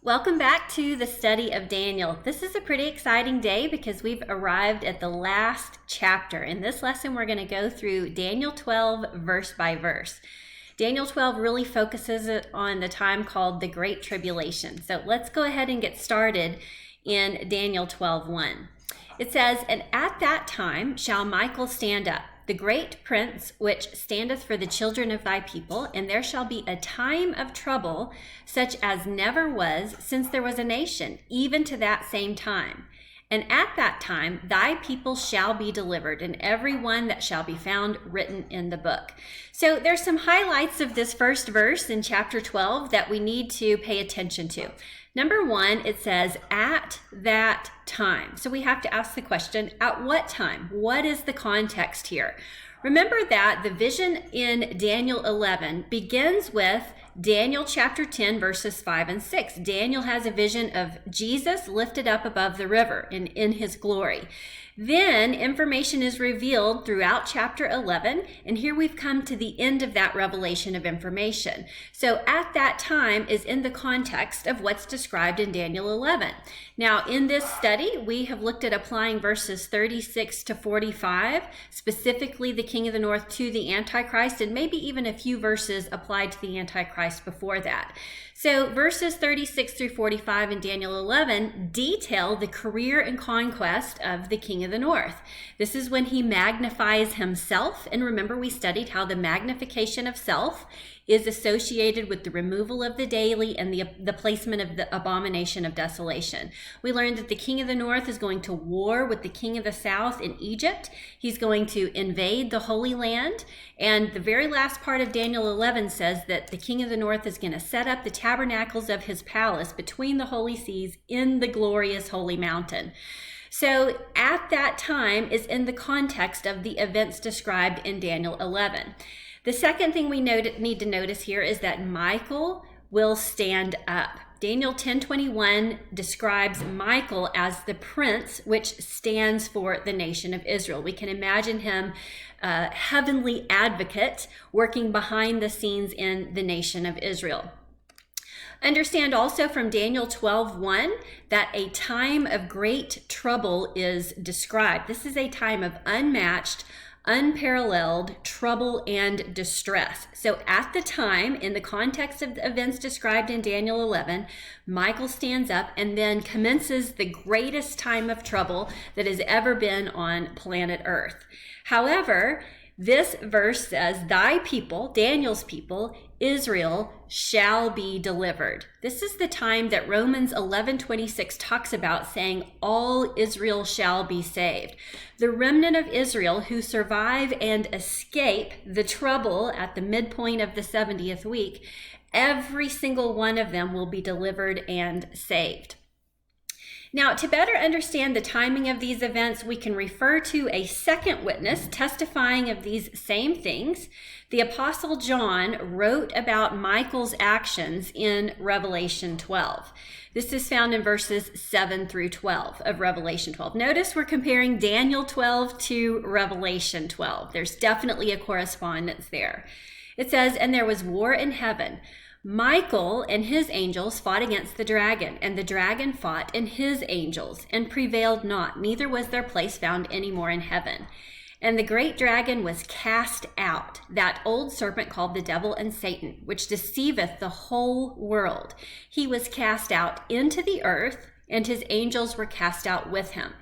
Welcome back to the study of Daniel. This is a pretty exciting day because we've arrived at the last chapter. In this lesson, we're going to go through Daniel 12 verse by verse. Daniel 12 really focuses on the time called the Great Tribulation. So let's go ahead and get started in Daniel 12:1. It says, "And at that time shall Michael stand up, the great prince which standeth for the children of thy people, and there shall be a time of trouble such as never was since there was a nation, even to that same time. And at that time thy people shall be delivered, and every one that shall be found written in the book." So there's some highlights of this first verse in chapter 12 that we need to pay attention to. Number one, it says, "at that time." So we have to ask the question, at what time? What is the context here? Remember that the vision in Daniel 11 begins with Daniel chapter 10, verses 5 and 6. Daniel has a vision of Jesus lifted up above the river in his glory. Then information is revealed throughout chapter 11, and here we've come to the end of that revelation of information. So at that time is in the context of what's described in Daniel 11. Now, in this study, we have looked at applying verses 36 to 45, specifically the king of the north to the Antichrist, and maybe even a few verses applied to the Antichrist before that. So verses 36 through 45 in Daniel 11 detail the career and conquest of the king of the north. This is when he magnifies himself. And remember, we studied how the magnification of self is associated with the removal of the daily and the placement of the abomination of desolation. We learned that the king of the north is going to war with the king of the south in Egypt. He's going to invade the Holy Land. And the very last part of Daniel 11 says that the king of the north is going to set up the tabernacles of his palace between the holy seas in the glorious holy mountain. So at that time is in the context of the events described in Daniel 11. The second thing we need to notice here is that Michael will stand up. Daniel 10:21 describes Michael as the prince which stands for the nation of Israel. We can imagine him a heavenly advocate working behind the scenes in the nation of Israel. Understand also from Daniel 12:1 that a time of great trouble is described. This is a time of unmatched, unparalleled trouble and distress. So at the time, in the context of the events described in Daniel 11, Michael stands up and then commences the greatest time of trouble that has ever been on planet Earth. However, this verse says, "Thy people," Daniel's people, "Israel, shall be delivered." This is the time that Romans 11:26 talks about, saying, "All Israel shall be saved." The remnant of Israel who survive and escape the trouble at the midpoint of the 70th week, every single one of them will be delivered and saved. Now, to better understand the timing of these events, we can refer to a second witness testifying of these same things. The Apostle John wrote about Michael's actions in Revelation 12. This is found in verses 7 through 12 of Revelation 12. Notice we're comparing Daniel 12 to Revelation 12. There's definitely a correspondence there. It says, "And there was war in heaven. Michael and his angels fought against the dragon, and the dragon fought and his angels, and prevailed not, neither was their place found any more in heaven. And the great dragon was cast out, that old serpent called the devil and Satan, which deceiveth the whole world. He was cast out into the earth, and his angels were cast out with him.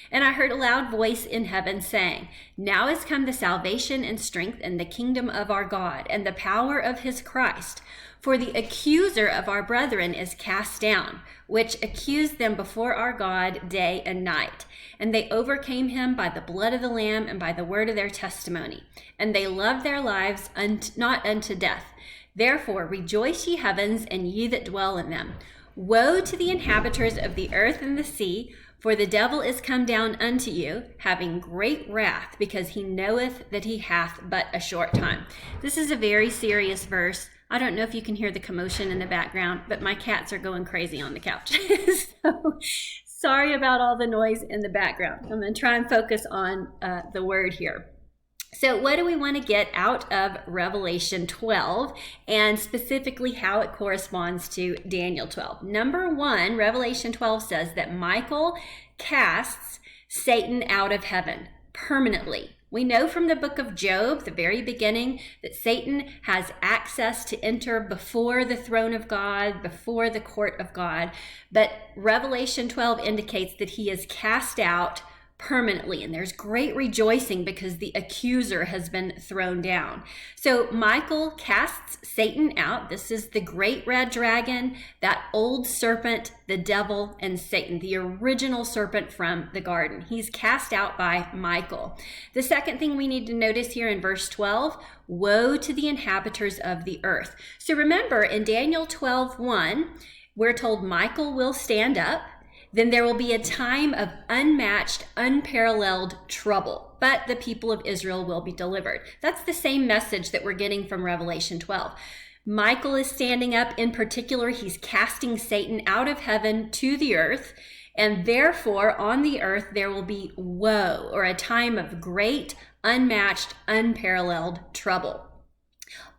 And I heard a loud voice in heaven saying, Now is come the salvation and strength and the kingdom of our God, and the power of his Christ. For the accuser of our brethren is cast down, which accused them before our God day and night. And they overcame him by the blood of the Lamb and by the word of their testimony. And they loved their lives not unto death. Therefore rejoice, ye heavens, and ye that dwell in them. Woe to the inhabitants of the earth and the sea, for the devil is come down unto you, having great wrath, because he knoweth that he hath but a short time." This is a very serious verse. I don't know if you can hear the commotion in the background, but my cats are going crazy on the couch. So sorry about all the noise in the background. I'm going to try and focus on the word here. So what do we want to get out of Revelation 12, and specifically how it corresponds to Daniel 12? Number one, Revelation 12 says that Michael casts Satan out of heaven permanently. We know from the book of Job, the very beginning, that Satan has access to enter before the throne of God, before the court of God. But Revelation 12 indicates that he is cast out permanently, and there's great rejoicing because the accuser has been thrown down. So Michael casts Satan out. This is the great red dragon, that old serpent, the devil, and Satan, the original serpent from the garden. He's cast out by Michael. The second thing we need to notice here in verse 12, woe to the inhabitants of the earth. So remember, in Daniel 12:1, we're told Michael will stand up. Then there will be a time of unmatched, unparalleled trouble, but the people of Israel will be delivered. That's the same message that we're getting from Revelation 12. Michael is standing up. In particular, he's casting Satan out of heaven to the earth, and therefore on the earth there will be woe, or a time of great, unmatched, unparalleled trouble.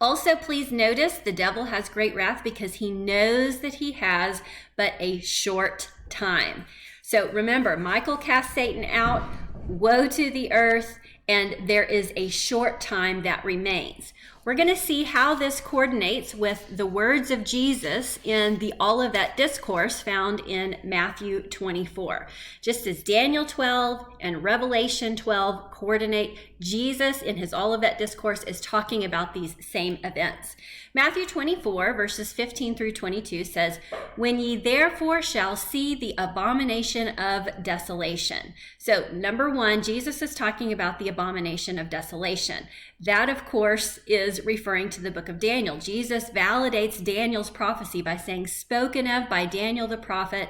Also, please notice the devil has great wrath because he knows that he has but a short time. So remember, Michael cast Satan out, woe to the earth, and there is a short time that remains. We're going to see how this coordinates with the words of Jesus in the Olivet Discourse found in Matthew 24. Just as Daniel 12 and Revelation 12 coordinate, Jesus in his Olivet Discourse is talking about these same events. Matthew 24, verses 15 through 22 says, "When ye therefore shall see the abomination of desolation." So number one, Jesus is talking about the abomination of desolation. That, of course, is referring to the book of Daniel. Jesus validates Daniel's prophecy by saying, spoken of by Daniel the prophet,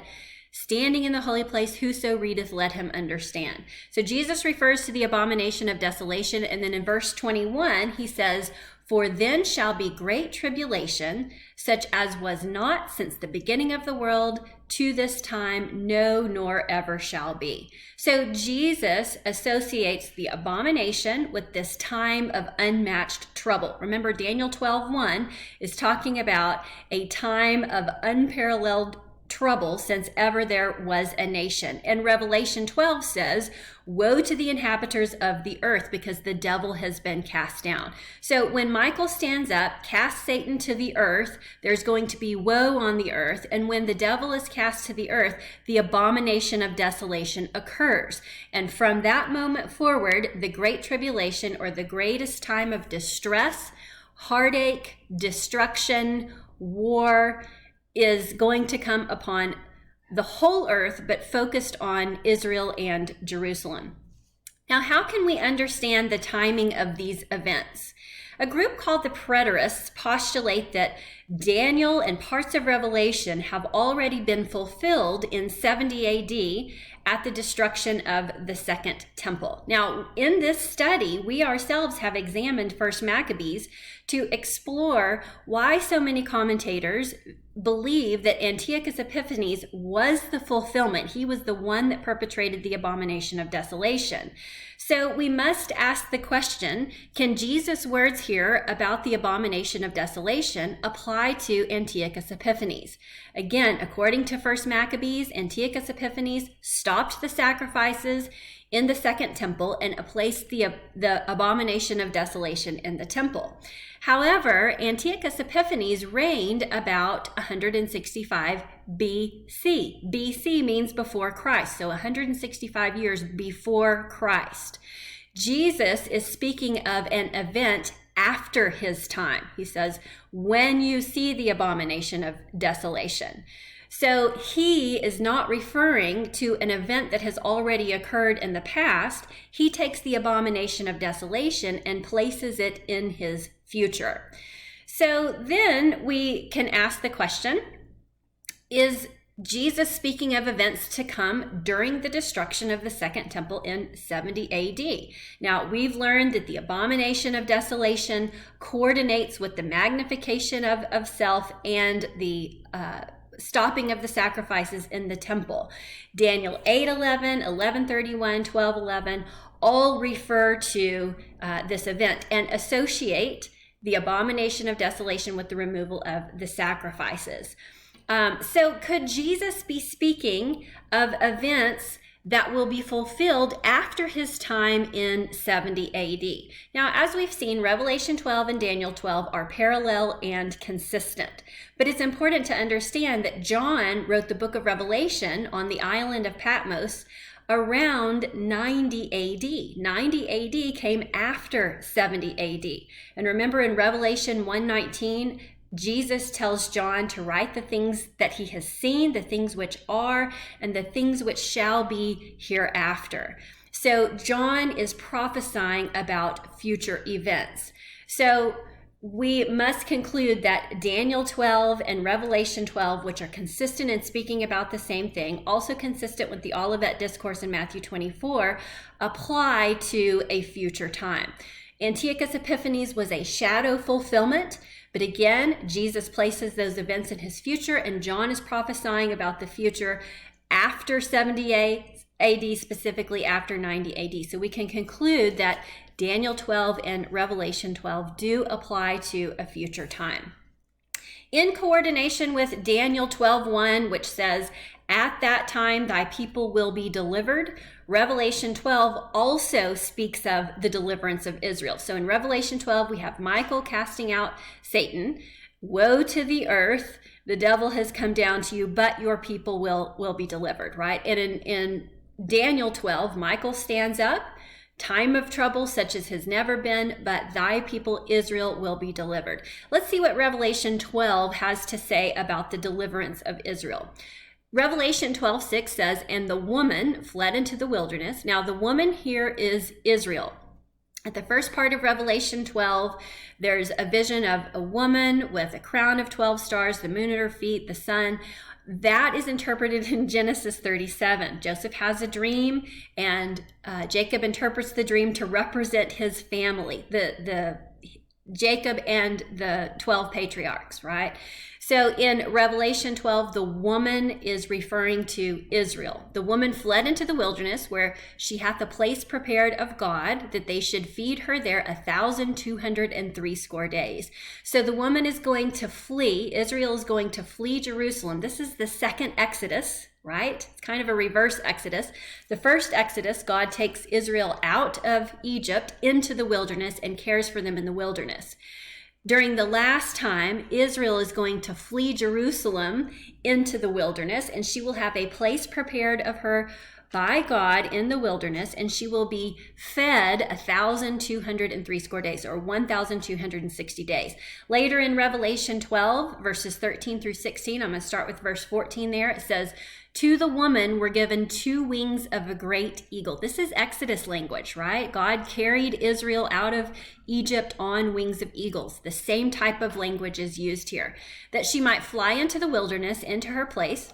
standing in the holy place, whoso readeth, let him understand. So Jesus refers to the abomination of desolation. And then in verse 21, he says, "For then shall be great tribulation, such as was not since the beginning of the world to this time, no, nor ever shall be." So Jesus associates the abomination with this time of unmatched trouble. Remember, Daniel 12:1 is talking about a time of unparalleled trouble since ever there was a nation. And Revelation 12 says, woe to the inhabitants of the earth because the devil has been cast down. So when Michael stands up, casts Satan to the earth, there's going to be woe on the earth. And when the devil is cast to the earth, the abomination of desolation occurs. And from that moment forward, the Great Tribulation, or the greatest time of distress, heartache, destruction, war, is going to come upon the whole earth, but focused on Israel and Jerusalem. Now, how can we understand the timing of these events? A group called the preterists postulate that Daniel and parts of Revelation have already been fulfilled in 70 AD at the destruction of the Second Temple. Now, in this study, we ourselves have examined First Maccabees to explore why so many commentators believe that Antiochus Epiphanes was the fulfillment. He was the one that perpetrated the abomination of desolation. So we must ask the question, can Jesus' words here about the abomination of desolation apply to Antiochus Epiphanes? Again, according to First Maccabees, Antiochus Epiphanes stopped the sacrifices in the Second Temple and placed the abomination of desolation in the temple. However, Antiochus Epiphanes reigned about 165 BC. BC means before Christ, so 165 years before Christ. Jesus is speaking of an event after his time. He says, when you see the abomination of desolation. So he is not referring to an event that has already occurred in the past. He takes the abomination of desolation and places it in his future. So then we can ask the question, is Jesus speaking of events to come during the destruction of the Second Temple in 70 AD? Now, we've learned that the abomination of desolation coordinates with the magnification of self and the stopping of the sacrifices in the temple. Daniel 8:11, 11:31, 12:11, all refer to this event and associate the abomination of desolation with the removal of the sacrifices. So could Jesus be speaking of events that will be fulfilled after his time in 70 AD? Now, as we've seen, Revelation 12 and Daniel 12 are parallel and consistent. But it's important to understand that John wrote the book of Revelation on the island of Patmos around 90 AD. 90 AD came after 70 AD. And remember in Revelation 1:19, Jesus tells John to write the things that he has seen, the things which are, and the things which shall be hereafter. So John is prophesying about future events. So we must conclude that Daniel 12 and Revelation 12, which are consistent in speaking about the same thing, also consistent with the Olivet Discourse in Matthew 24, apply to a future time. Antiochus Epiphanes was a shadow fulfillment, but again, Jesus places those events in his future, and John is prophesying about the future after 70 AD, specifically after 90 AD. So we can conclude that Daniel 12 and Revelation 12 do apply to a future time. In coordination with Daniel 12:1, which says, "At that time thy people will be delivered," Revelation 12 also speaks of the deliverance of Israel. So in Revelation 12, we have Michael casting out Satan. "Woe to the earth, the devil has come down to you, but your people will be delivered," right? And in Daniel 12, Michael stands up, "Time of trouble such as has never been, but thy people Israel will be delivered." Let's see what Revelation 12 has to say about the deliverance of Israel. Revelation 12:6 says, "And the woman fled into the wilderness." Now the woman here is Israel. At the first part of Revelation 12, there's a vision of a woman with a crown of 12 stars, the moon at her feet, the sun. That is interpreted in Genesis 37. Joseph has a dream, and Jacob interprets the dream to represent his family, the Jacob and the 12 patriarchs, right? So in Revelation 12, the woman is referring to Israel. The woman fled into the wilderness, where she hath a place prepared of God, that they should feed her there 1,260 days. So the woman is going to flee. Israel is going to flee Jerusalem. This is the second Exodus, right? It's kind of a reverse Exodus. The first Exodus, God takes Israel out of Egypt into the wilderness and cares for them in the wilderness. During the last time, Israel is going to flee Jerusalem into the wilderness, and she will have a place prepared of her by God in the wilderness, and she will be fed 1,260 days, or 1,260 days. Later in Revelation 12, verses 13 through 16, I'm going to start with verse 14 there. It says, "To the woman were given 2 wings of a great eagle." This is Exodus language, right? God carried Israel out of Egypt on wings of eagles. The same type of language is used here. "That she might fly into the wilderness, into her place,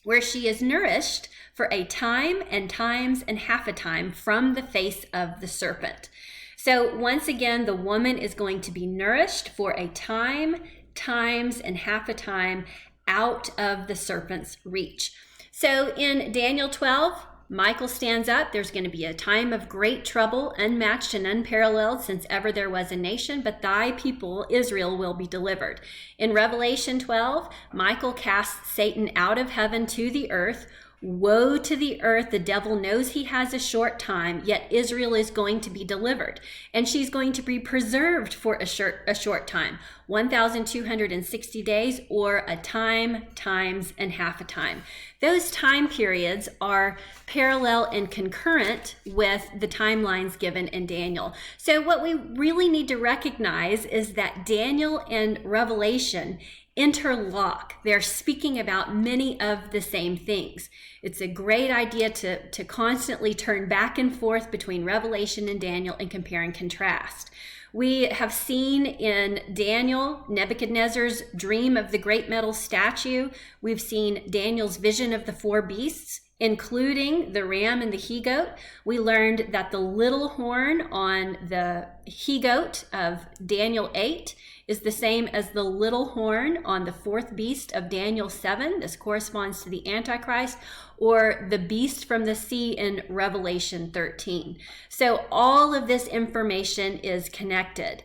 where she is nourished for a time and times and half a time from the face of the serpent." So once again, the woman is going to be nourished for a time, times, and half a time out of the serpent's reach. So in Daniel 12, Michael stands up. There's going to be a time of great trouble, unmatched and unparalleled since ever there was a nation, but thy people, Israel, will be delivered. In Revelation 12, Michael casts Satan out of heaven to the earth. "Woe to the earth, the devil knows he has a short time, yet Israel is going to be delivered. And she's going to be preserved for a short time, 1,260 days, or a time, times, and half a time." Those time periods are parallel and concurrent with the timelines given in Daniel. So what we really need to recognize is that Daniel and Revelation interlock. They're speaking about many of the same things. It's a great idea to constantly turn back and forth between Revelation and Daniel and compare and contrast. We have seen in Daniel, Nebuchadnezzar's dream of the great metal statue. We've seen Daniel's vision of the 4 beasts. including the ram and the he-goat. We learned that the little horn on the he-goat of Daniel 8 is the same as the little horn on the fourth beast of Daniel 7. This corresponds to the Antichrist, or the beast from the sea in Revelation 13. So all of this information is connected,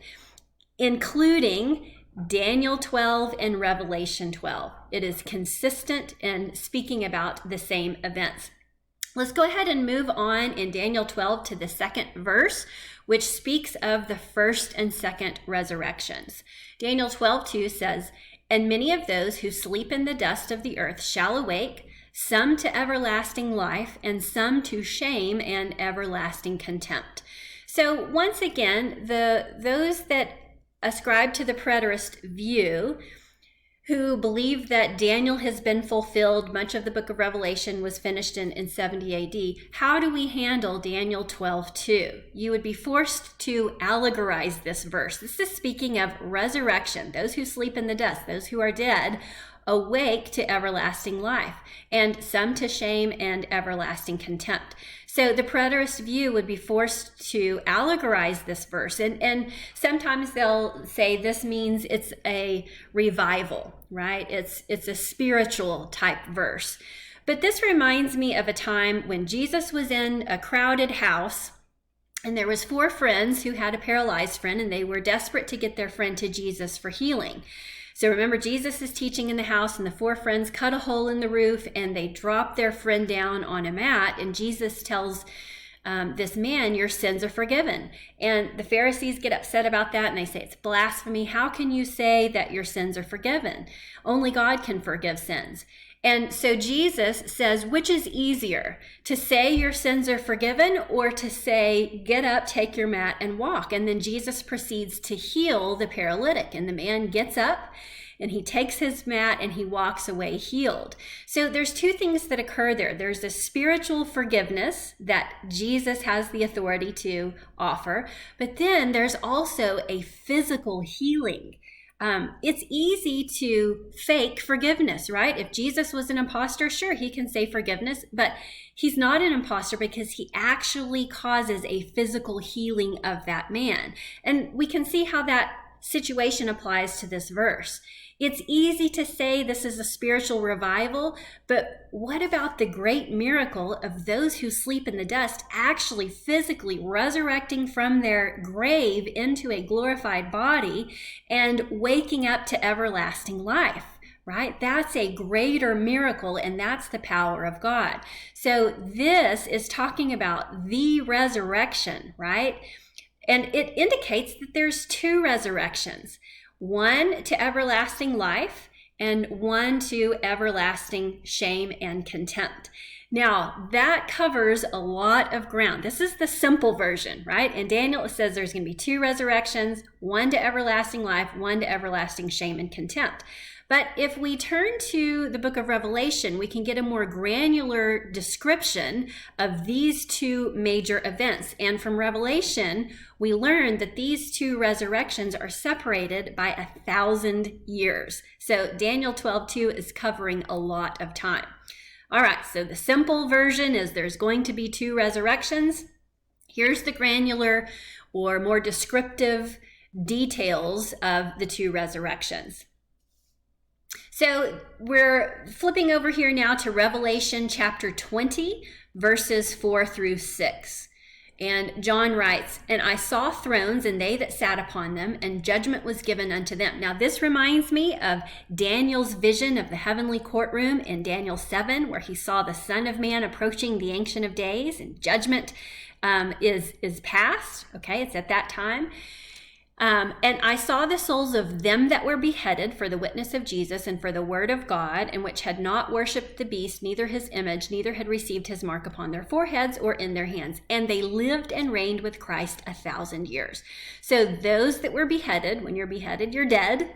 including Daniel 12 and Revelation 12. It is consistent in speaking about the same events. Let's go ahead and move on in Daniel 12 to the second verse, which speaks of the first and second resurrections. Daniel 12:2 says, "And many of those who sleep in the dust of the earth shall awake, some to everlasting life, and some to shame and everlasting contempt." So once again, those that ascribe to the preterist view, who believe that Daniel has been fulfilled, much of the book of Revelation was finished in 70 AD. How do we handle Daniel 12:2? You would be forced to allegorize this verse. This is speaking of resurrection, those who sleep in the dust, those who are dead, awake to everlasting life, and some to shame and everlasting contempt. So the preterist view would be forced to allegorize this verse, and sometimes they'll say this means it's a revival, right? It's a spiritual type verse. But this reminds me of a time when Jesus was in a crowded house, and there was 4 friends who had a paralyzed friend, and they were desperate to get their friend to Jesus for healing. So remember, Jesus is teaching in the house, and the 4 friends cut a hole in the roof, and they drop their friend down on a mat, and Jesus tells this man, "Your sins are forgiven." And the Pharisees get upset about that, and they say, "It's blasphemy. How can you say that your sins are forgiven? Only God can forgive sins." And so Jesus says, which is easier, to say your sins are forgiven, or to say, get up, take your mat, and walk? And then Jesus proceeds to heal the paralytic, and the man gets up, and he takes his mat, and he walks away healed. So there's 2 things that occur there. There's a spiritual forgiveness that Jesus has the authority to offer, but then there's also a physical healing. It's easy to fake forgiveness, right? If Jesus was an imposter, sure, he can say forgiveness, but he's not an imposter because he actually causes a physical healing of that man. And we can see how that situation applies to this verse. It's easy to say this is a spiritual revival, but what about the great miracle of those who sleep in the dust actually physically resurrecting from their grave into a glorified body and waking up to everlasting life? Right? That's a greater miracle, and that's the power of God. So this is talking about the resurrection, right? And it indicates that there's 2 resurrections. One to everlasting life, and one to everlasting shame and contempt. Now, that covers a lot of ground. This is the simple version, right? In Daniel, it says there's going to be 2 resurrections, one to everlasting life, one to everlasting shame and contempt. But if we turn to the book of Revelation, we can get a more granular description of these 2 major events. And from Revelation, we learn that these 2 resurrections are separated by 1,000 years. So Daniel 12:2 is covering a lot of time. All right, so the simple version is there's going to be 2 resurrections. Here's the granular or more descriptive details of the 2 resurrections. So we're flipping over here now to Revelation chapter 20, verses 4 through 6. And John writes, "And I saw thrones, and they that sat upon them, and judgment was given unto them." Now this reminds me of Daniel's vision of the heavenly courtroom in Daniel 7, where he saw the Son of Man approaching the Ancient of Days, and judgment is passed. Okay, it's at that time. And I saw the souls of them that were beheaded for the witness of Jesus and for the word of God, and which had not worshipped the beast, neither his image, neither had received his mark upon their foreheads or in their hands. And they lived and reigned with Christ 1,000 years. So those that were beheaded, when you're beheaded, you're dead,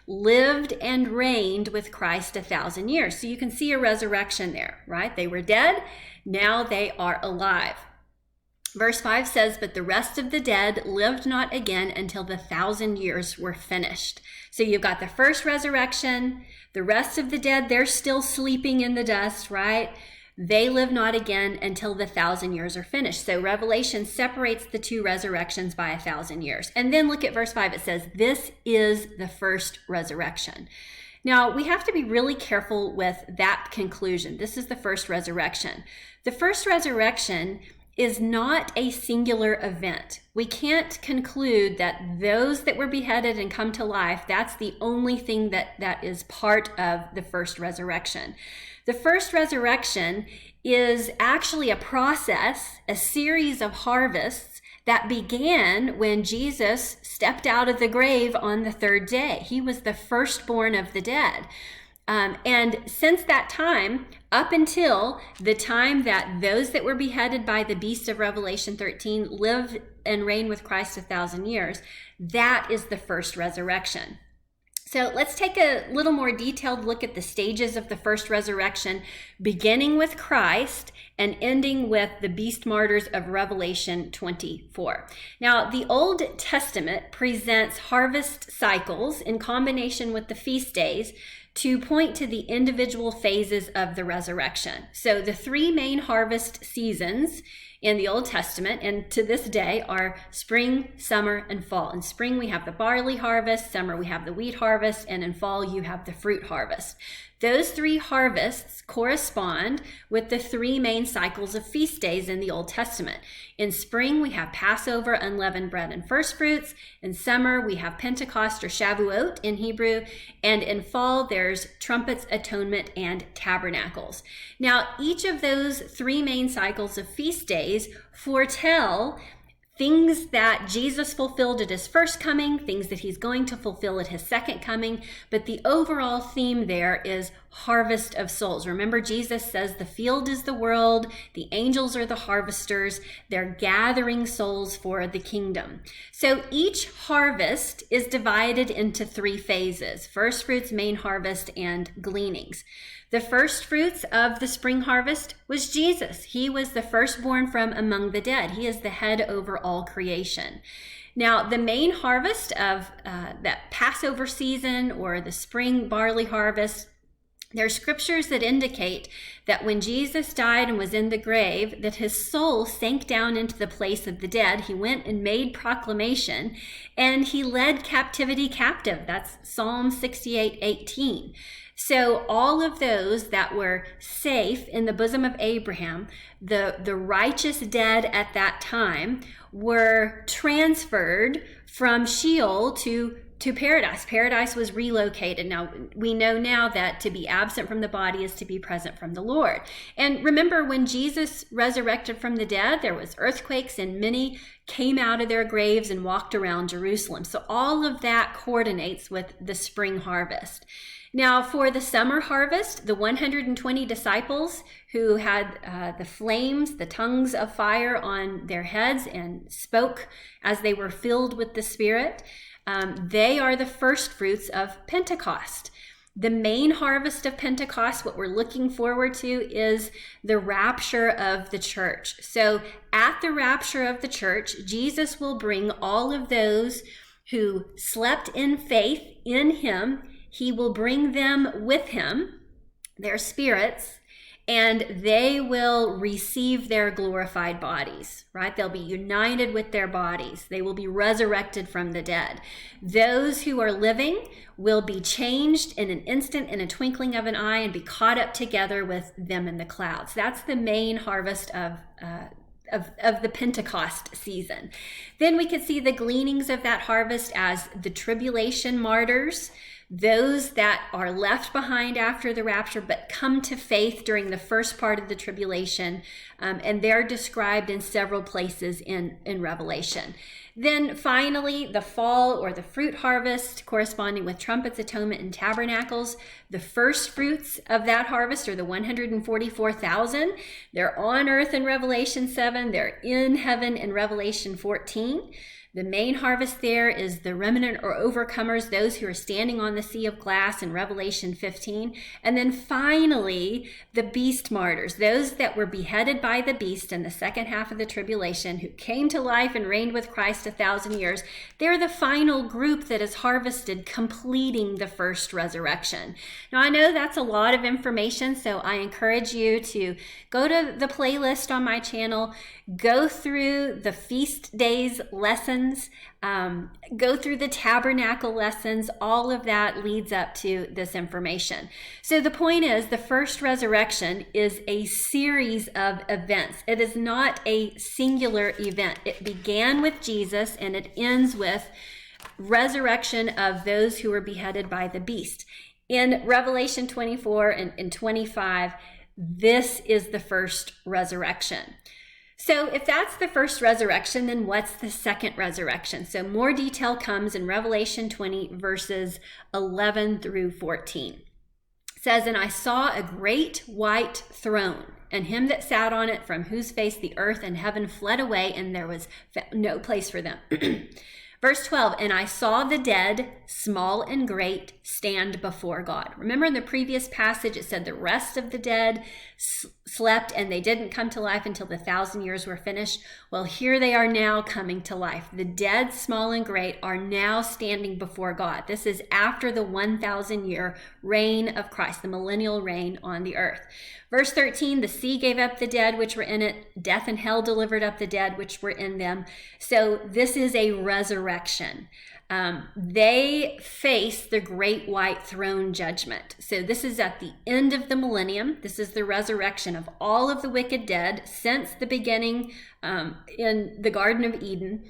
lived and reigned with Christ 1,000 years. So you can see a resurrection there, right? They were dead, now they are alive. Verse 5 says, "But the rest of the dead lived not again until the 1,000 years were finished." So you've got the first resurrection, the rest of the dead, they're still sleeping in the dust, right? They live not again until the 1,000 years are finished. So Revelation separates the two resurrections by 1,000 years. And then look at verse 5. It says, this is the first resurrection. Now, we have to be really careful with that conclusion. This is the first resurrection. The first resurrection is not a singular event. We can't conclude that those that were beheaded and come to life, that's the only thing that is part of the first resurrection. The first resurrection is actually a process, a series of harvests that began when Jesus stepped out of the grave on the third day. He was the firstborn of the dead. And since that time, up until the time that those that were beheaded by the beast of Revelation 13 live and reign with Christ 1,000 years, that is the first resurrection. So let's take a little more detailed look at the stages of the first resurrection, beginning with Christ and ending with the beast martyrs of Revelation 24. Now, the Old Testament presents harvest cycles in combination with the feast days to point to the individual phases of the resurrection. So the three main harvest seasons in the Old Testament and to this day are spring, summer, and fall. In spring, we have the barley harvest, summer, we have the wheat harvest, and in fall, you have the fruit harvest. Those three harvests correspond with the three main cycles of feast days in the Old Testament. In spring, we have Passover, unleavened bread, and first fruits. In summer, we have Pentecost or Shavuot in Hebrew. And in fall, there's trumpets, atonement, and tabernacles. Now, each of those three main cycles of feast days foretell things that Jesus fulfilled at his first coming, things that he's going to fulfill at his second coming. But the overall theme there is harvest of souls. Remember, Jesus says the field is the world, the angels are the harvesters, they're gathering souls for the kingdom. So each harvest is divided into three phases: first fruits, main harvest, and gleanings. The first fruits of the spring harvest was Jesus. He was the firstborn from among the dead. He is the head over all creation. Now, the main harvest of that Passover season or the spring barley harvest, there are scriptures that indicate that when Jesus died and was in the grave, that his soul sank down into the place of the dead. He went and made proclamation, and he led captivity captive. That's Psalm 68:18. So all of those that were safe in the bosom of Abraham, the righteous dead at that time, were transferred from Sheol to paradise. Paradise was relocated. Now, we know now that to be absent from the body is to be present from the Lord. And remember, when Jesus resurrected from the dead, there was earthquakes and many came out of their graves and walked around Jerusalem. So all of that coordinates with the spring harvest. Now, for the summer harvest, the 120 disciples who had the flames, the tongues of fire on their heads and spoke as they were filled with the Spirit, they are the first fruits of Pentecost. The main harvest of Pentecost, what we're looking forward to, is the rapture of the church. So at the rapture of the church, Jesus will bring all of those who slept in faith in him. He will bring them with him, their spirits, and they will receive their glorified bodies, right? They'll be united with their bodies. They will be resurrected from the dead. Those who are living will be changed in an instant, in a twinkling of an eye, and be caught up together with them in the clouds. That's the main harvest of the Pentecost season. Then we could see the gleanings of that harvest as the tribulation martyrs, those that are left behind after the rapture but come to faith during the first part of the tribulation, and they're described in several places in Revelation. Then finally, the fall or the fruit harvest, corresponding with trumpets, atonement, and tabernacles. The first fruits of that harvest are the 144,000. They're on earth in Revelation 7. They're in heaven in Revelation 14. The main harvest there is the remnant or overcomers, those who are standing on the sea of glass in Revelation 15. And then finally, the beast martyrs, those that were beheaded by the beast in the second half of the tribulation, who came to life and reigned with Christ 1,000 years. They're the final group that is harvested, completing the first resurrection. Now, I know that's a lot of information, so I encourage you to go to the playlist on my channel, go through the feast days lessons, go through the tabernacle lessons. All of that leads up to this information. So the point is, the first resurrection is a series of events. It is not a singular event. It began with Jesus and it ends with resurrection of those who were beheaded by the beast. In Revelation 24 and 25, this is the first resurrection. So if that's the first resurrection, then what's the second resurrection? So more detail comes in Revelation 20, verses 11 through 14. It says, "And I saw a great white throne, and him that sat on it, from whose face the earth and heaven fled away, and there was no place for them." Verse 12, "And I saw the dead, small and great, stand before God." Remember in the previous passage, it said the rest of the dead slept and they didn't come to life until the 1,000 years were finished. Well, here they are now coming to life. The dead, small and great, are now standing before God. This is after the 1,000-year reign of Christ, the millennial reign on the earth. Verse 13, "The sea gave up the dead which were in it. Death and hell delivered up the dead which were in them." So this is a resurrection. They face the great white throne judgment. So this is at the end of the millennium. This is the resurrection of all of the wicked dead since the beginning in the Garden of Eden,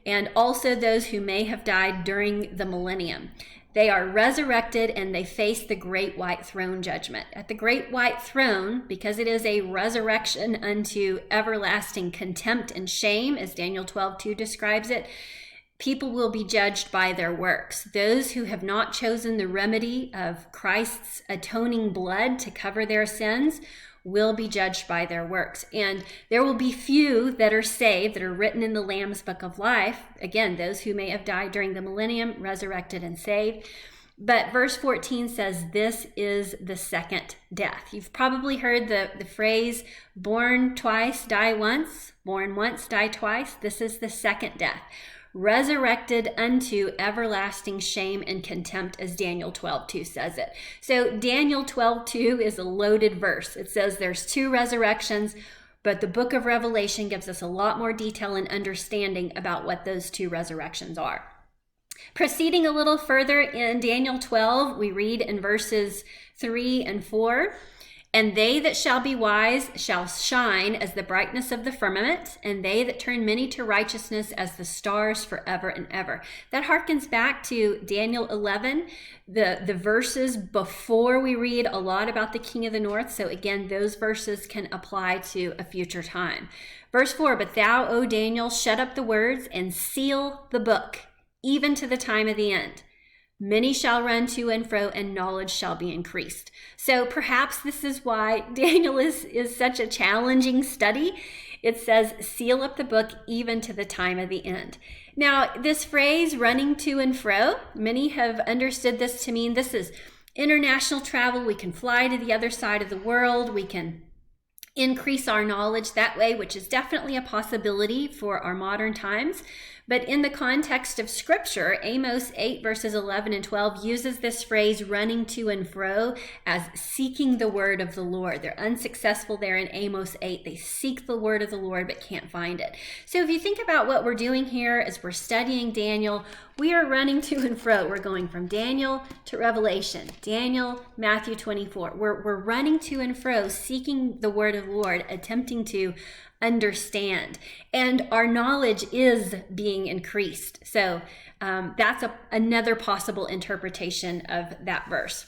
and also those who may have died during the millennium. They are resurrected and they face the great white throne judgment. At the great white throne, because it is a resurrection unto everlasting contempt and shame, as Daniel 12:2 describes it, people will be judged by their works. Those who have not chosen the remedy of Christ's atoning blood to cover their sins will be judged by their works. And there will be few that are saved, that are written in the Lamb's Book of Life. Again, those who may have died during the millennium, resurrected and saved. But verse 14 says, this is the second death. You've probably heard the phrase, born twice, die once, born once, die twice. This is the second death. Resurrected unto everlasting shame and contempt, as Daniel 12:2 says it. So Daniel 12:2 is a loaded verse. It says there's two resurrections, but the book of Revelation gives us a lot more detail and understanding about what those two resurrections are. Proceeding a little further in Daniel 12, we read in verses 3 and 4, "And they that shall be wise shall shine as the brightness of the firmament, and they that turn many to righteousness as the stars forever and ever." That harkens back to Daniel 11, the verses before we read a lot about the King of the North. So again, those verses can apply to a future time. Verse 4, "But thou, O Daniel, shut up the words and seal the book, even to the time of the end. Many shall run to and fro, and knowledge shall be increased." So perhaps this is why Daniel is such a challenging study. It says, seal up the book even to the time of the end. Now, this phrase, running to and fro, many have understood this to mean this is international travel. We can fly to the other side of the world. We can increase our knowledge that way, which is definitely a possibility for our modern times. But in the context of Scripture, Amos 8 verses 11 and 12 uses this phrase, running to and fro, as seeking the word of the Lord. They're unsuccessful there in Amos 8. They seek the word of the Lord but can't find it. So if you think about what we're doing here as we're studying Daniel, we are running to and fro. We're going from Daniel to Revelation, Daniel, Matthew 24. We're running to and fro, seeking the word of the Lord, attempting to understand, and our knowledge is being increased. So that's another possible interpretation of that verse.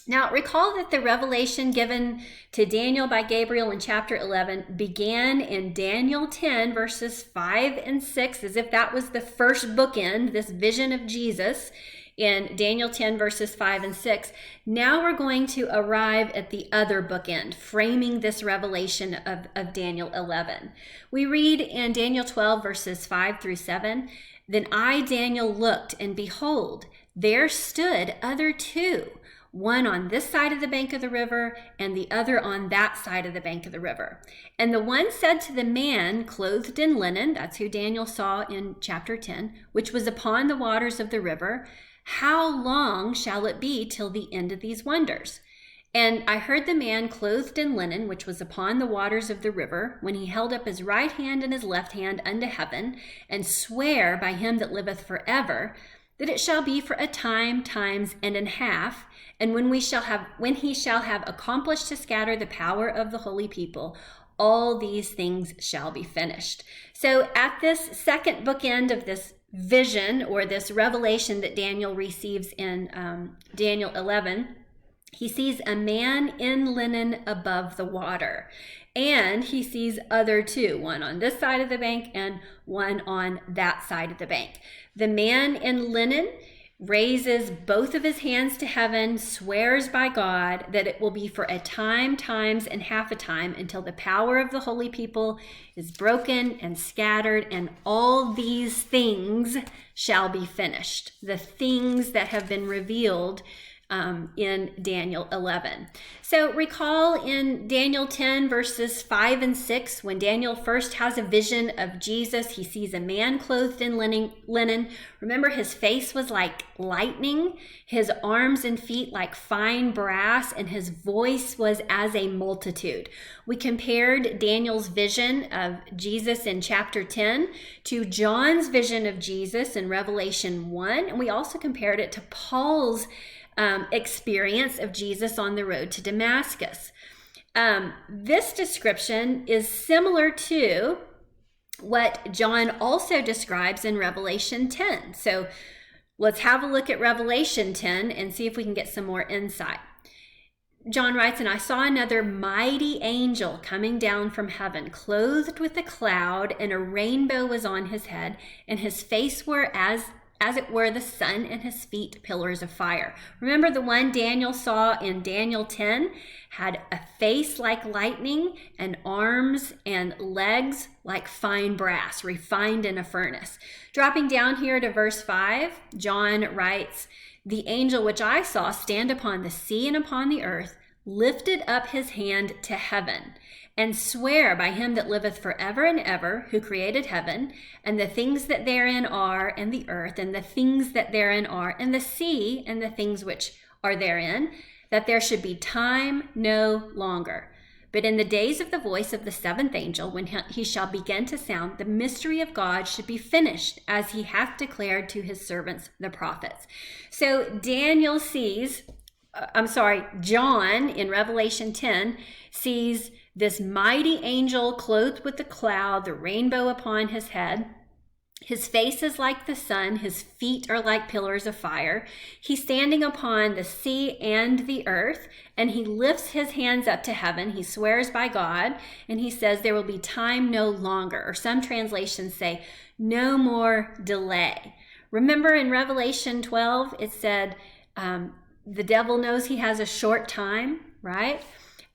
Now, recall that the revelation given to Daniel by Gabriel in chapter 11 began in Daniel 10 verses 5 and 6, as if that was the first bookend, this vision of Jesus in Daniel 10 verses 5 and 6. Now we're going to arrive at the other bookend, framing this revelation of Daniel 11. We read in Daniel 12 verses 5 through 7, Then I, Daniel, looked, and behold, there stood other two, one on this side of the bank of the river, and the other on that side of the bank of the river. And the one said to the man clothed in linen, that's who Daniel saw in chapter 10, which was upon the waters of the river, how long shall it be till the end of these wonders? And I heard the man clothed in linen, which was upon the waters of the river, when he held up his right hand and his left hand unto heaven, and swear by him that liveth forever, that it shall be for a time, times, and an half, and when he shall have accomplished to scatter the power of the holy people, all these things shall be finished. So at this second bookend of this vision, or this revelation that Daniel receives in Daniel 11, he sees a man in linen above the water, and he sees other two, one on this side of the bank and one on that side of the bank. The man in linen raises both of his hands to heaven, swears by God that it will be for a time, times, and half a time, until the power of the holy people is broken and scattered, and all these things shall be finished. The things that have been revealed in Daniel 11. So recall in Daniel 10 verses 5 and 6, when Daniel first has a vision of Jesus, he sees a man clothed in linen. Remember, his face was like lightning, his arms and feet like fine brass, and his voice was as a multitude. We compared Daniel's vision of Jesus in chapter 10 to John's vision of Jesus in Revelation 1, and we also compared it to Paul's experience of Jesus on the road to Damascus. This description is similar to what John also describes in Revelation 10. So let's have a look at Revelation 10 and see if we can get some more insight. John writes, "And I saw another mighty angel coming down from heaven, clothed with a cloud, and a rainbow was on his head, and his face were as it were the sun, and his feet pillars of fire." Remember, the one Daniel saw in Daniel 10 had a face like lightning and arms and legs like fine brass, refined in a furnace. Dropping down here to verse 5, John writes, "The angel which I saw stand upon the sea and upon the earth lifted up his hand to heaven, and swear by him that liveth forever and ever, who created heaven, and the things that therein are, and the earth, and the things that therein are, and the sea, and the things which are therein, that there should be time no longer. But in the days of the voice of the seventh angel, when he shall begin to sound, the mystery of God should be finished, as he hath declared to his servants the prophets." So John in Revelation 10 sees this mighty angel clothed with the cloud, the rainbow upon his head. His face is like the sun, his feet are like pillars of fire. He's standing upon the sea and the earth, and he lifts his hands up to heaven. He swears by God, and he says there will be time no longer, or some translations say no more delay. Remember in Revelation 12, it said the devil knows he has a short time, right?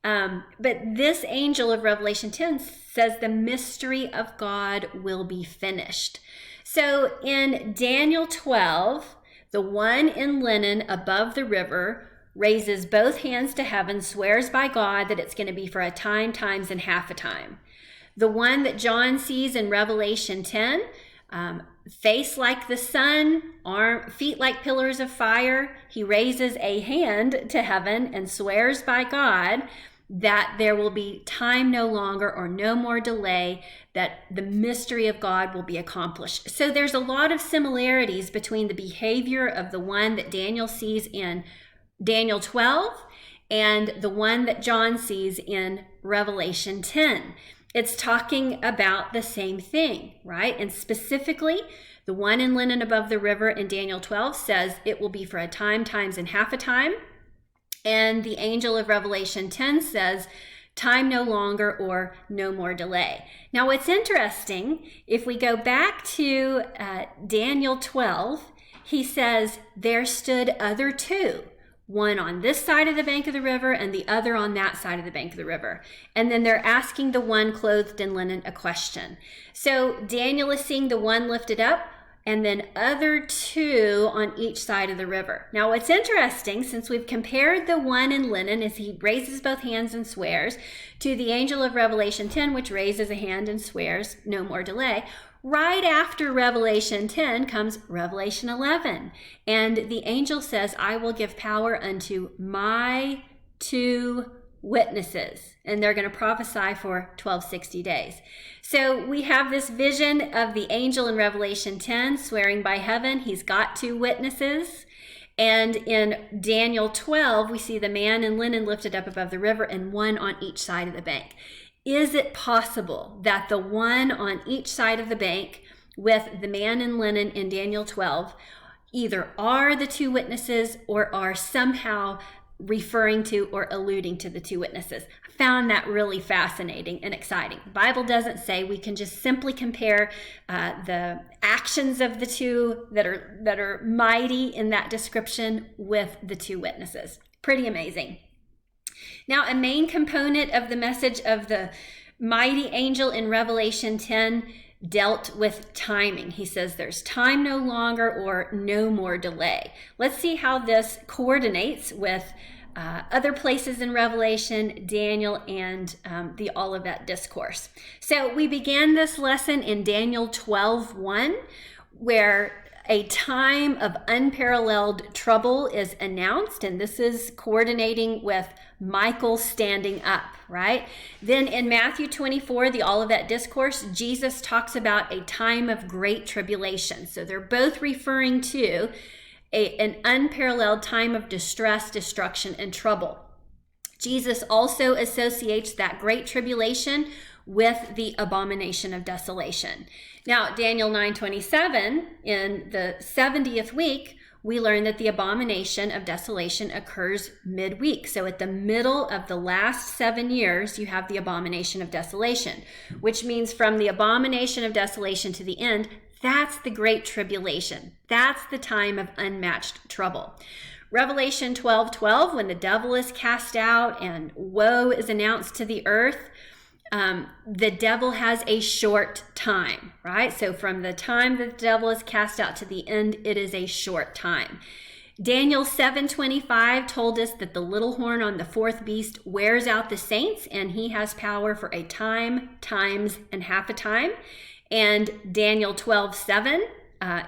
But this angel of Revelation 10 says the mystery of God will be finished. So in Daniel 12, the one in linen above the river raises both hands to heaven, swears by God that it's going to be for a time, times, and half a time. The one that John sees in Revelation 10, face like the sun, feet like pillars of fire. He raises a hand to heaven and swears by God that there will be time no longer, or no more delay, that the mystery of God will be accomplished. So there's a lot of similarities between the behavior of the one that Daniel sees in Daniel 12 and the one that John sees in Revelation 10. It's talking about the same thing, right? And specifically, the one in linen above the river in Daniel 12 says it will be for a time, times, and half a time. And the angel of Revelation 10 says time no longer, or no more delay. Now, what's interesting, if we go back to Daniel 12, he says there stood other two, one on this side of the bank of the river and the other on that side of the bank of the river. And then they're asking the one clothed in linen a question. So Daniel is seeing the one lifted up. and then other 2 on each side of the river. Now, what's interesting, since we've compared the one in linen as he raises both hands and swears, to the angel of Revelation 10, which raises a hand and swears, no more delay, right after Revelation 10 comes Revelation 11. And the angel says, I will give power unto my 2 witnesses, and they're going to prophesy for 1260 days. So we have this vision of the angel in Revelation 10 swearing by heaven. He's got 2 witnesses. And in Daniel 12, we see the man in linen lifted up above the river and 1 on each side of the bank. Is it possible that the 1 on each side of the bank with the man in linen in Daniel 12 either are the 2 witnesses or are somehow referring to or alluding to the 2 witnesses? I found that really fascinating and exciting. The Bible doesn't say. We can just simply compare the actions of the 2 that are mighty in that description with the 2 witnesses. Pretty amazing. Now, a main component of the message of the mighty angel in Revelation 10 dealt with timing. He says there's time no longer or no more delay. Let's see how this coordinates with other places in Revelation, Daniel, and the Olivet Discourse. So we began this lesson in Daniel 12:1, where a time of unparalleled trouble is announced, and this is coordinating with Michael standing up, right? Then in Matthew 24, the Olivet Discourse, Jesus talks about a time of great tribulation. So they're both referring to an unparalleled time of distress, destruction, and trouble. Jesus also associates that great tribulation with the abomination of desolation. Now, Daniel 9:27, in the 70th week, we learn that the abomination of desolation occurs midweek. So at the middle of the last 7 years, you have the abomination of desolation, which means from the abomination of desolation to the end, that's the Great Tribulation. That's the time of unmatched trouble. Revelation 12:12, when the devil is cast out and woe is announced to the earth, the devil has a short time, right? So from the time that the devil is cast out to the end, it is a short time. Daniel 7:25 told us that the little horn on the 4th beast wears out the saints, and he has power for a time, times, and half a time. And Daniel 12:7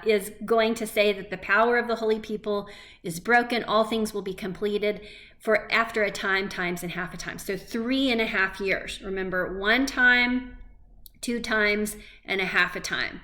is going to say that the power of the holy people is broken. All things will be completed for after a time, times, and half a time. So 3.5 years. Remember, 1 time, 2 times, and a half a time.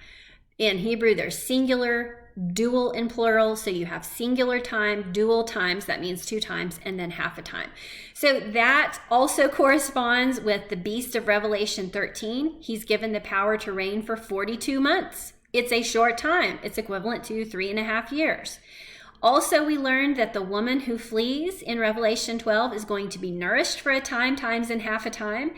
In Hebrew, there's singular, dual, and plural. So you have singular time, dual times, that means 2 times, and then half a time. So that also corresponds with the beast of Revelation 13. He's given the power to reign for 42 months. It's a short time. It's equivalent to 3.5 years. Also, we learned that the woman who flees in Revelation 12 is going to be nourished for a time, times, and half a time,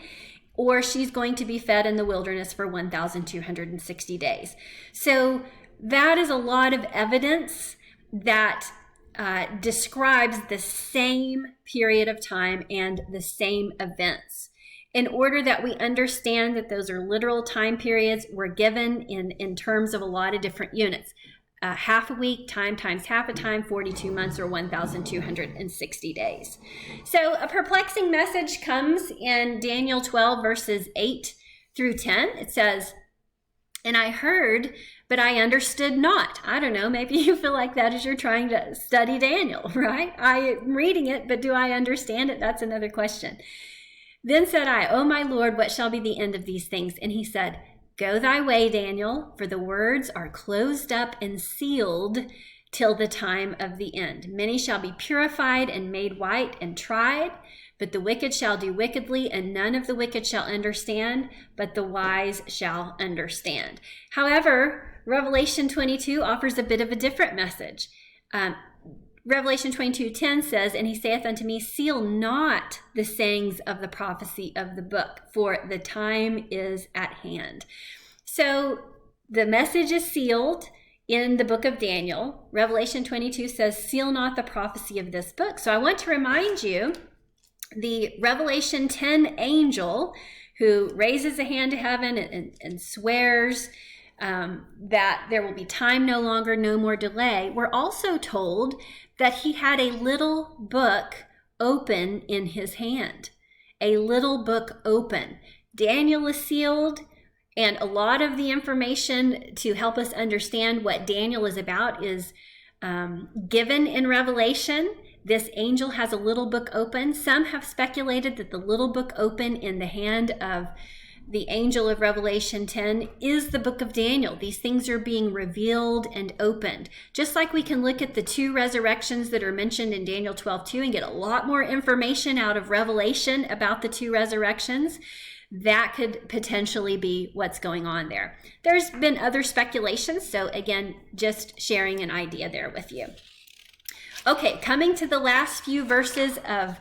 or she's going to be fed in the wilderness for 1,260 days. So that is a lot of evidence that describes the same period of time and the same events. In order that we understand that those are literal time periods, we're given in terms of a lot of different units. Half a week, time times half a time, 42 months, or 1,260 days. So a perplexing message comes in Daniel 12, verses 8 through 10. It says, "And I heard, but I understood not." I don't know, maybe you feel like that as you're trying to study Daniel, right? I'm reading it, but do I understand it? That's another question. "Then said I, O my Lord, what shall be the end of these things? And he said, Go thy way, Daniel, for the words are closed up and sealed till the time of the end. Many shall be purified and made white and tried, but the wicked shall do wickedly, and none of the wicked shall understand, but the wise shall understand." However, Revelation 22 offers a bit of a different message. Revelation 22:10 says, "And he saith unto me, Seal not the sayings of the prophecy of the book, for the time is at hand." So the message is sealed in the book of Daniel. Revelation 22 says, "Seal not the prophecy of this book." So I want to remind you, the Revelation 10 angel who raises a hand to heaven and swears that there will be time no longer, no more delay. We're also told that he had a little book open in his hand. A little book open. Daniel is sealed, and a lot of the information to help us understand what Daniel is about is given in Revelation. This angel has a little book open. Some have speculated that the little book open in the hand of the angel of Revelation 10 is the book of Daniel. These things are being revealed and opened. Just like we can look at the two resurrections that are mentioned in Daniel 12:2 and get a lot more information out of Revelation about the two resurrections, that could potentially be what's going on there. There's been other speculations, so again, just sharing an idea there with you. Okay, coming to the last few verses of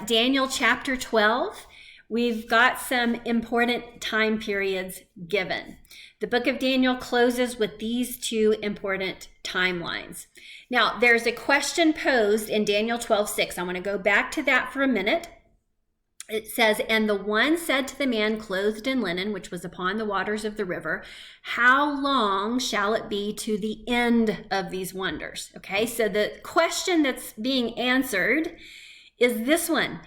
Daniel chapter 12, we've got some important time periods given. The book of Daniel closes with these two important timelines. Now, there's a question posed in Daniel 12:6. I want to go back to that for a minute. It says, "And the one said to the man clothed in linen, which was upon the waters of the river, how long shall it be to the end of these wonders?" Okay, so the question that's being answered is this one.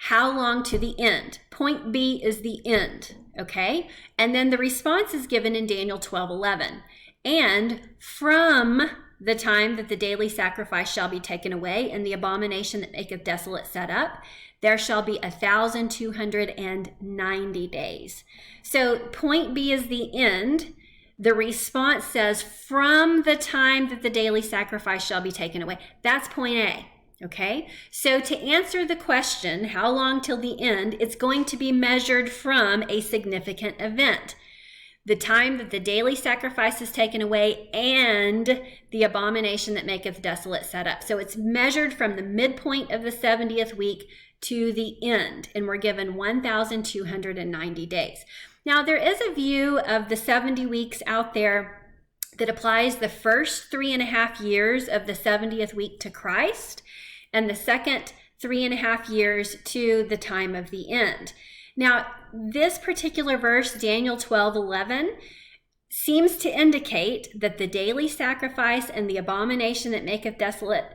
How long to the end? Point B is the end, okay? And then the response is given in Daniel 12:11. "And from the time that the daily sacrifice shall be taken away, and the abomination that maketh desolate set up, there shall be 1,290 days." So point B is the end. The response says, from the time that the daily sacrifice shall be taken away. That's point A. Okay, so to answer the question, how long till the end, it's going to be measured from a significant event. The time that the daily sacrifice is taken away and the abomination that maketh desolate set up. So it's measured from the midpoint of the 70th week to the end, and we're given 1,290 days. Now, there is a view of the 70 weeks out there that applies the first 3.5 years of the 70th week to Christ, and the second 3.5 years to the time of the end. Now, this particular verse, Daniel 12:11, seems to indicate that the daily sacrifice and the abomination that maketh desolate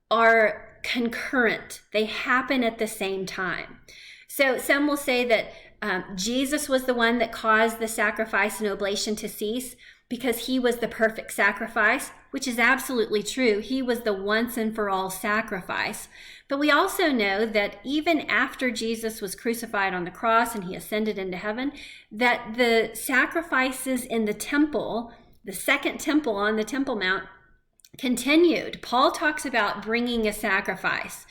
are concurrent. They happen at the same time. So some will say that Jesus was the one that caused the sacrifice and oblation to cease because he was the perfect sacrifice, which is absolutely true. He was the once and for all sacrifice. But we also know that even after Jesus was crucified on the cross and he ascended into heaven, that the sacrifices in the temple, the second temple on the Temple Mount, continued. Paul talks about bringing a sacrifice.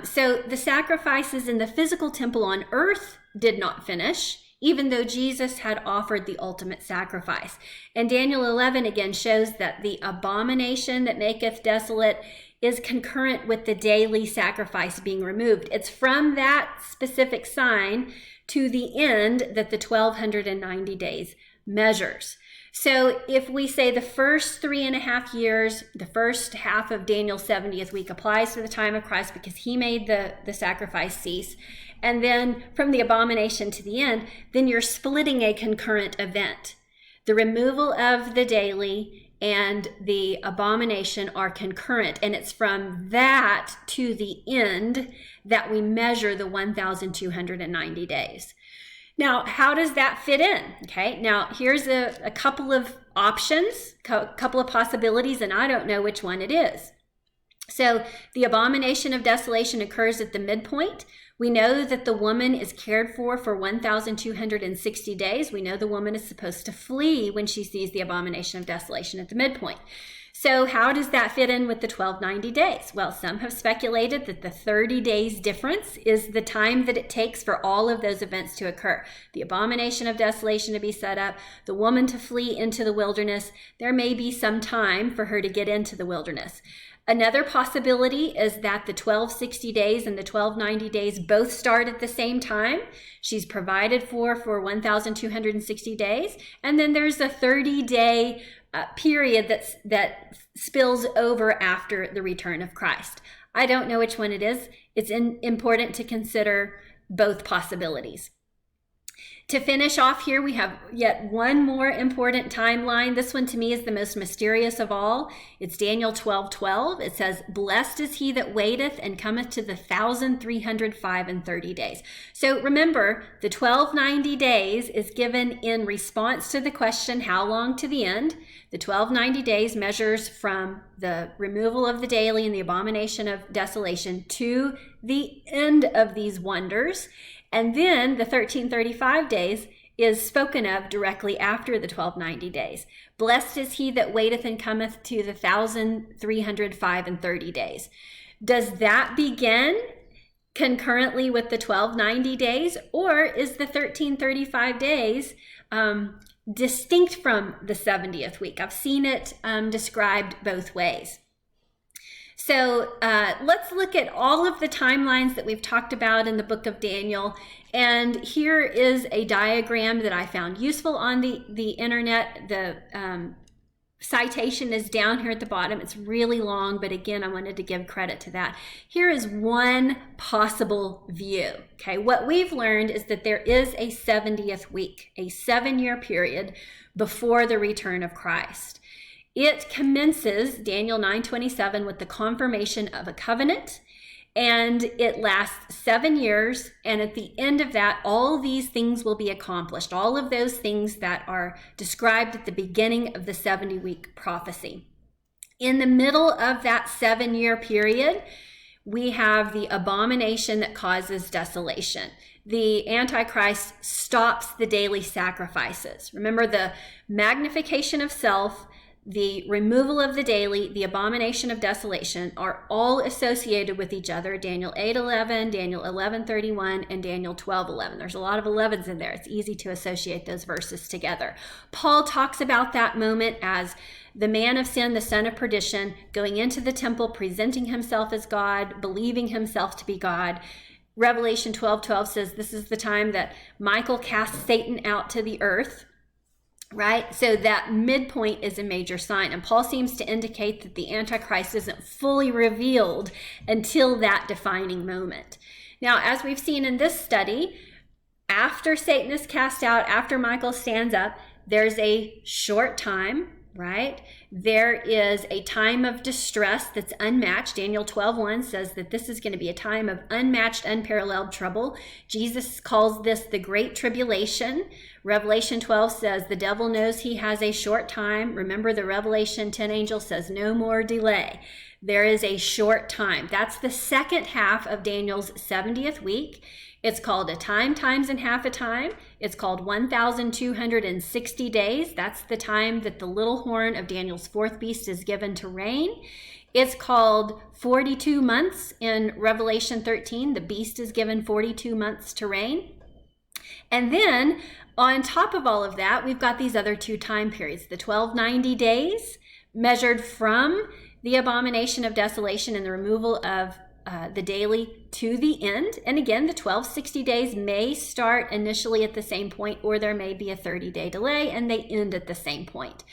So the sacrifices in the physical temple on earth did not finish, even though Jesus had offered the ultimate sacrifice. And Daniel 11 again shows that the abomination that maketh desolate is concurrent with the daily sacrifice being removed. It's from that specific sign to the end that the 1,290 days measures. So if we say the first 3.5 years, the first half of Daniel's 70th week applies to the time of Christ because he made the sacrifice cease, and then from the abomination to the end, then you're splitting a concurrent event. The removal of the daily and the abomination are concurrent, and it's from that to the end that we measure the 1,290 days. Now, how does that fit in? Okay, now here's a couple of options, couple of possibilities, and I don't know which one it is. So the abomination of desolation occurs at the midpoint. We know that the woman is cared for 1,260 days. We know the woman is supposed to flee when she sees the abomination of desolation at the midpoint. So how does that fit in with the 1,290 days? Well, some have speculated that the 30 days difference is the time that it takes for all of those events to occur. The abomination of desolation to be set up, the woman to flee into the wilderness. There may be some time for her to get into the wilderness. Another possibility is that the 1,260 days and the 1,290 days both start at the same time. She's provided for 1,260 days. And then there's a 30-day period that spills over after the return of Christ. I don't know which one it is. It's important to consider both possibilities. To finish off here, we have yet one more important timeline. This one to me is the most mysterious of all. It's Daniel 12:12. It says, "Blessed is he that waiteth and cometh to the 1,305 days." So remember, the 1290 days is given in response to the question, how long to the end? The 1290 days measures from the removal of the daily and the abomination of desolation to the end of these wonders. And then the 1335 days is spoken of directly after the 1290 days. Blessed is he that waiteth and cometh to the 1,305 days. Does that begin concurrently with the 1290 days, or is the 1335 days distinct from the 70th week? I've seen it described both ways. So let's look at all of the timelines that we've talked about in the book of Daniel. And here is a diagram that I found useful on the internet. The citation is down here at the bottom. It's really long, but again, I wanted to give credit to that. Here is one possible view. Okay, what we've learned is that there is a 70th week, a 7-year period before the return of Christ. It commences, Daniel 9:27, with the confirmation of a covenant, and it lasts 7 years, and at the end of that, all these things will be accomplished, all of those things that are described at the beginning of the 70-week prophecy. In the middle of that 7-year period, we have the abomination that causes desolation. The Antichrist stops the daily sacrifices. Remember, the magnification of self, the removal of the daily, the abomination of desolation are all associated with each other. Daniel 8:11, Daniel 11:31, and Daniel 12:11. There's a lot of 11s in there. It's easy to associate those verses together. Paul talks about that moment as the man of sin, the son of perdition, going into the temple, presenting himself as God, believing himself to be God. Revelation 12:12 says this is the time that Michael casts Satan out to the earth. Right? So that midpoint is a major sign. And Paul seems to indicate that the Antichrist isn't fully revealed until that defining moment. Now, as we've seen in this study, after Satan is cast out, after Michael stands up, there's a short time, right? There is a time of distress that's unmatched. Daniel 12:1 says that this is going to be a time of unmatched, unparalleled trouble. Jesus calls this the Great Tribulation. Revelation 12 says the devil knows he has a short time. Remember, the Revelation 10 angel says no more delay. There is a short time. That's the second half of Daniel's 70th week. It's called a time, times, and half a time. It's called 1,260 days. That's the time that the little horn of Daniel's fourth beast is given to reign. It's called 42 months in Revelation 13. The beast is given 42 months to reign. And then on top of all of that, we've got these other two time periods, the 1290 days measured from the abomination of desolation and the removal of the daily to the end. And again, the 1260 days may start initially at the same point, or there may be a 30-day delay and they end at the same point.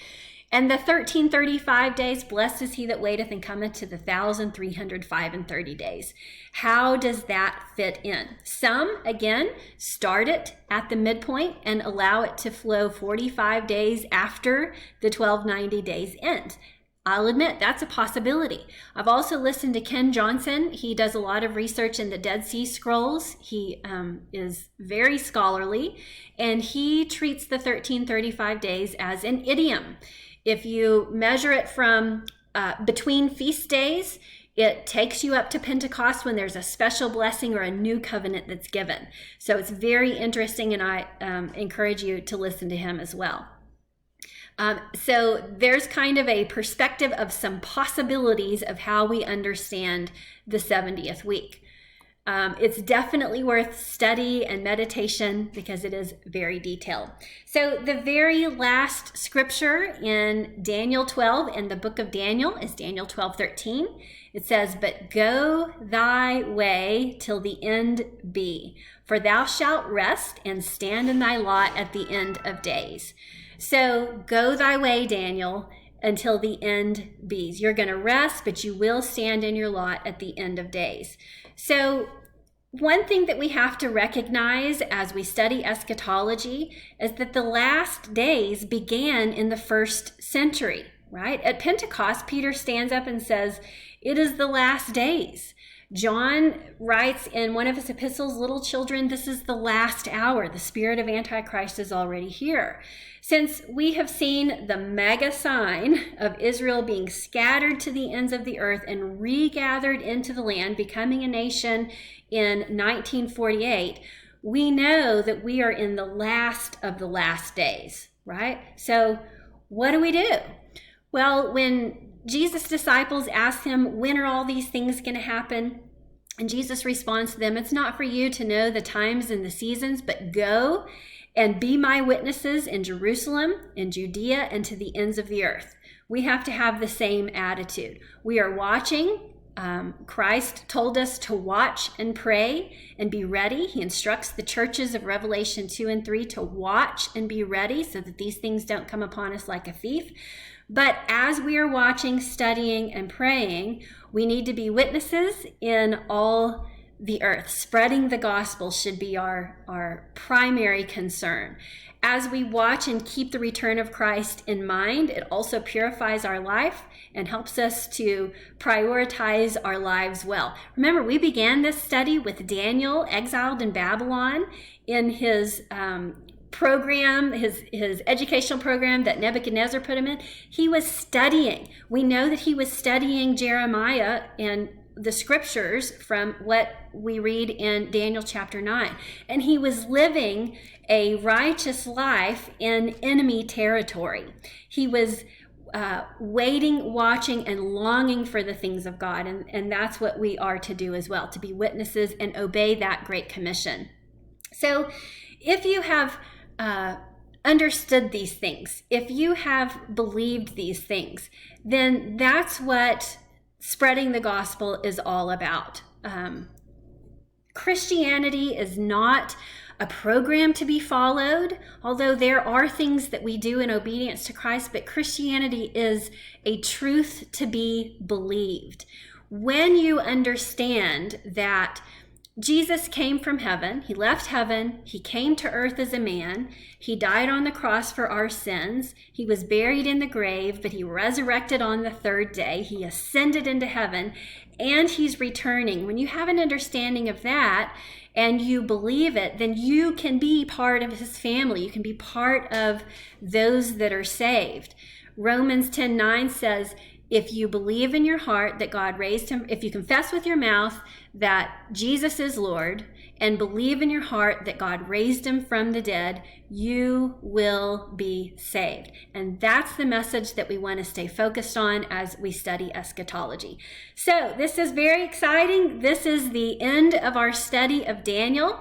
And the 1335 days, blessed is he that waiteth and cometh to the 1,305 days. How does that fit in? Some, again, start it at the midpoint and allow it to flow 45 days after the 1290 days end. I'll admit that's a possibility. I've also listened to Ken Johnson. He does a lot of research in the Dead Sea Scrolls. He is very scholarly, and he treats the 1335 days as an idiom. If you measure it from between feast days, it takes you up to Pentecost when there's a special blessing or a new covenant that's given. So it's very interesting, and I encourage you to listen to him as well. So there's kind of a perspective of some possibilities of how we understand the 70th week. It's definitely worth study and meditation because it is very detailed. So the very last scripture in Daniel 12 in the book of Daniel is Daniel 12:13. It says, "But go thy way till the end be, for thou shalt rest and stand in thy lot at the end of days." So go thy way, Daniel, until the end be. You're going to rest, but you will stand in your lot at the end of days. So one thing that we have to recognize as we study eschatology is that the last days began in the first century, right? At Pentecost, Peter stands up and says, "It is the last days." John writes in one of his epistles, "Little children, this is the last hour. The spirit of Antichrist is already here." Since we have seen the mega sign of Israel being scattered to the ends of the earth and regathered into the land, becoming a nation in 1948, we know that we are in the last of the last days, right? So what do we do? Well, when Jesus' disciples asked him, "When are all these things going to happen?" And Jesus responds to them, "It's not for you to know the times and the seasons, but go and be my witnesses in Jerusalem, in Judea, and to the ends of the earth." We have to have the same attitude. We are watching. Christ told us to watch and pray and be ready. He instructs the churches of Revelation 2 and 3 to watch and be ready so that these things don't come upon us like a thief. But as we are watching, studying, and praying, we need to be witnesses in all the earth. Spreading the gospel should be our primary concern. As we watch and keep the return of Christ in mind, it also purifies our life and helps us to prioritize our lives well. Remember, we began this study with Daniel exiled in Babylon in his program, his educational program that Nebuchadnezzar put him in. He was studying. We know that he was studying Jeremiah and the scriptures from what we read in Daniel chapter 9. And he was living a righteous life in enemy territory. He was waiting, watching, and longing for the things of God. And that's what we are to do as well, to be witnesses and obey that great commission. So if you have understood these things, if you have believed these things, then that's what spreading the gospel is all about. Christianity is not a program to be followed, although there are things that we do in obedience to Christ, but Christianity is a truth to be believed. When you understand that Jesus came from heaven, he left heaven, he came to earth as a man, he died on the cross for our sins, he was buried in the grave, but he resurrected on the third day, he ascended into heaven, and he's returning. When you have an understanding of that and you believe it, then you can be part of his family. You can be part of those that are saved. Romans 10:9 says, if you believe in your heart that God raised him, if you confess with your mouth that Jesus is Lord and believe in your heart that God raised him from the dead, you will be saved. And that's the message that we want to stay focused on as we study eschatology. So this is very exciting. This is the end of our study of Daniel.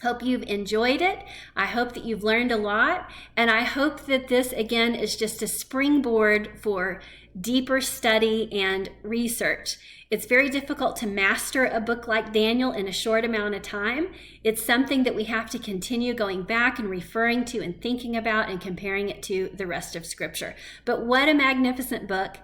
Hope you've enjoyed it. I hope that you've learned a lot. And I hope that this, again, is just a springboard for deeper study and research. It's very difficult to master a book like Daniel in a short amount of time. It's something that we have to continue going back and referring to and thinking about and comparing it to the rest of Scripture. But what a magnificent book.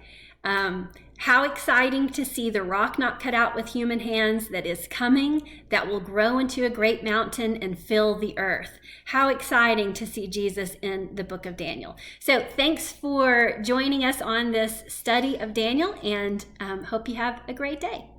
How exciting to see the rock not cut out with human hands that is coming, that will grow into a great mountain and fill the earth. How exciting to see Jesus in the book of Daniel. So thanks for joining us on this study of Daniel, and hope you have a great day.